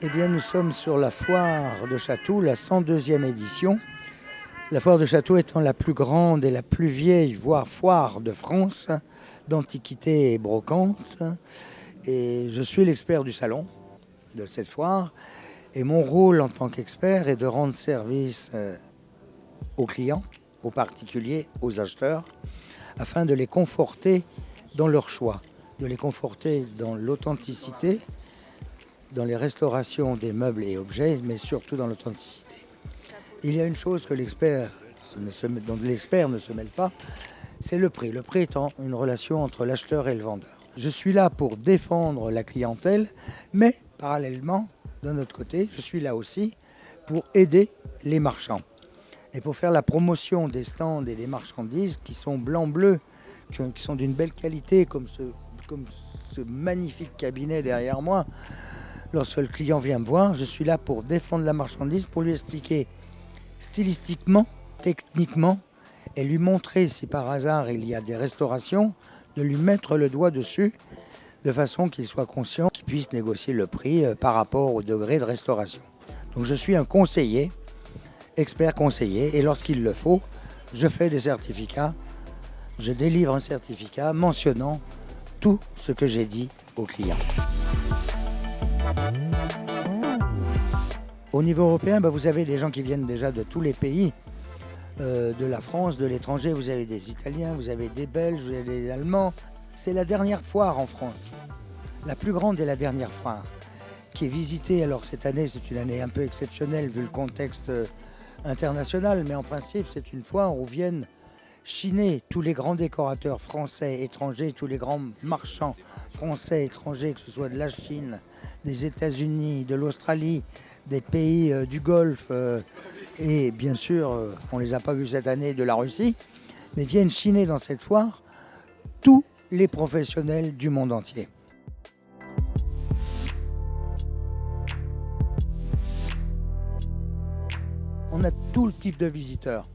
Eh bien, nous sommes sur la foire de Chatou, la 102e édition. La foire de Chatou étant la plus grande et la plus vieille, voire foire de France, d'antiquité et brocante. Et je suis l'expert du salon de cette foire. Et mon rôle en tant qu'expert est de rendre service aux clients, aux particuliers, aux acheteurs, afin de les conforter dans leur choix, de les conforter dans l'authenticité, dans les restaurations des meubles et objets, mais surtout dans l'authenticité. Il y a une chose que dont l'expert ne se mêle pas, c'est le prix. Le prix étant une relation entre l'acheteur et le vendeur. Je suis là pour défendre la clientèle, mais parallèlement, d'un autre côté, je suis là aussi pour aider les marchands. Et pour faire la promotion des stands et des marchandises qui sont blanc-bleu, qui sont d'une belle qualité, comme ce magnifique cabinet derrière moi. Lorsque le client vient me voir, je suis là pour défendre la marchandise, pour lui expliquer stylistiquement, techniquement, et lui montrer si par hasard il y a des restaurations, de lui mettre le doigt dessus, de façon qu'il soit conscient, qu'il puisse négocier le prix par rapport au degré de restauration. Donc je suis un conseiller, expert conseiller, et lorsqu'il le faut, je fais des certificats, je délivre un certificat mentionnant tout ce que j'ai dit au client. Au niveau européen, vous avez des gens qui viennent déjà de tous les pays, de la France, de l'étranger. Vous avez des Italiens, vous avez des Belges, vous avez des Allemands. C'est la dernière foire en France, la plus grande et la dernière foire, qui est visitée. Alors cette année, c'est une année un peu exceptionnelle vu le contexte international, mais en principe, c'est une foire où viennent chiner tous les grands décorateurs français, étrangers, tous les grands marchands français, étrangers, que ce soit de la Chine, des États-Unis, de l'Australie, des pays du Golfe et bien sûr, on ne les a pas vus cette année, de la Russie, mais viennent chiner dans cette foire tous les professionnels du monde entier. On a tout le type de visiteurs.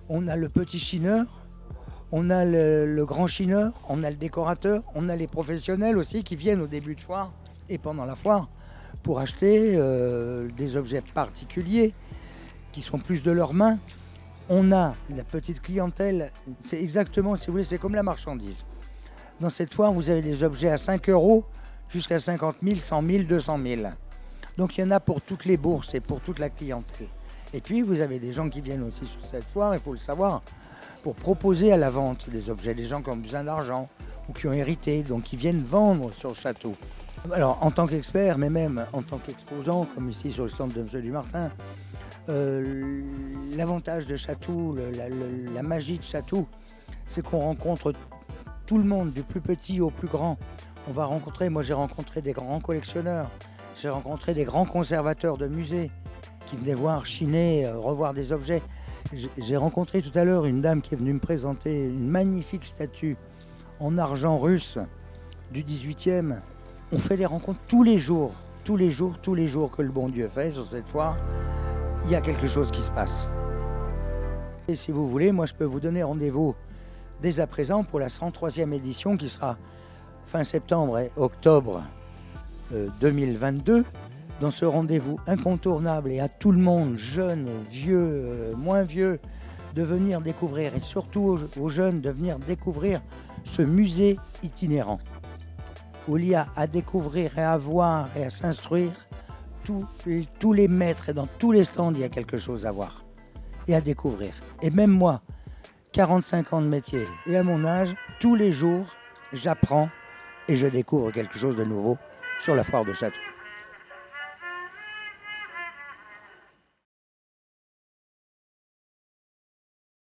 On a le petit chineur, on a le grand chineur, on a le décorateur, on a les professionnels aussi qui viennent au début de foire et pendant la foire pour acheter des objets particuliers qui sont plus de leurs mains. On a la petite clientèle, c'est exactement, si vous voulez, c'est comme la marchandise. Dans cette foire, vous avez des objets à 5 € jusqu'à 50 000, 100 000, 200 000. Donc il y en a pour toutes les bourses et pour toute la clientèle. Et puis vous avez des gens qui viennent aussi sur cette foire, il faut le savoir, pour proposer à la vente des objets, des gens qui ont besoin d'argent ou qui ont hérité, donc qui viennent vendre sur le château. Alors en tant qu'expert, mais même en tant qu'exposant, comme ici sur le stand de M. Dumartin, l'avantage de Chatou, la magie de Chatou, c'est qu'on rencontre tout le monde, du plus petit au plus grand. On va rencontrer, moi j'ai rencontré des grands collectionneurs, j'ai rencontré des grands conservateurs de musées qui venaient voir, chiner, revoir des objets. J'ai rencontré tout à l'heure une dame qui est venue me présenter une magnifique statue en argent russe du 18e. On fait des rencontres tous les jours que le bon Dieu fait sur cette foire. Il y a quelque chose qui se passe. Et si vous voulez, moi je peux vous donner rendez-vous dès à présent pour la 103e édition qui sera fin septembre et octobre 2022. Dans ce rendez-vous incontournable et à tout le monde, jeunes, vieux, moins vieux, de venir découvrir, et surtout aux jeunes de venir découvrir ce musée itinérant, où il y a à découvrir et à voir et à s'instruire tous les maîtres, et dans tous les stands, il y a quelque chose à voir et à découvrir. Et même moi, 45 ans de métier, et à mon âge, tous les jours, j'apprends et je découvre quelque chose de nouveau sur la foire de Chatou.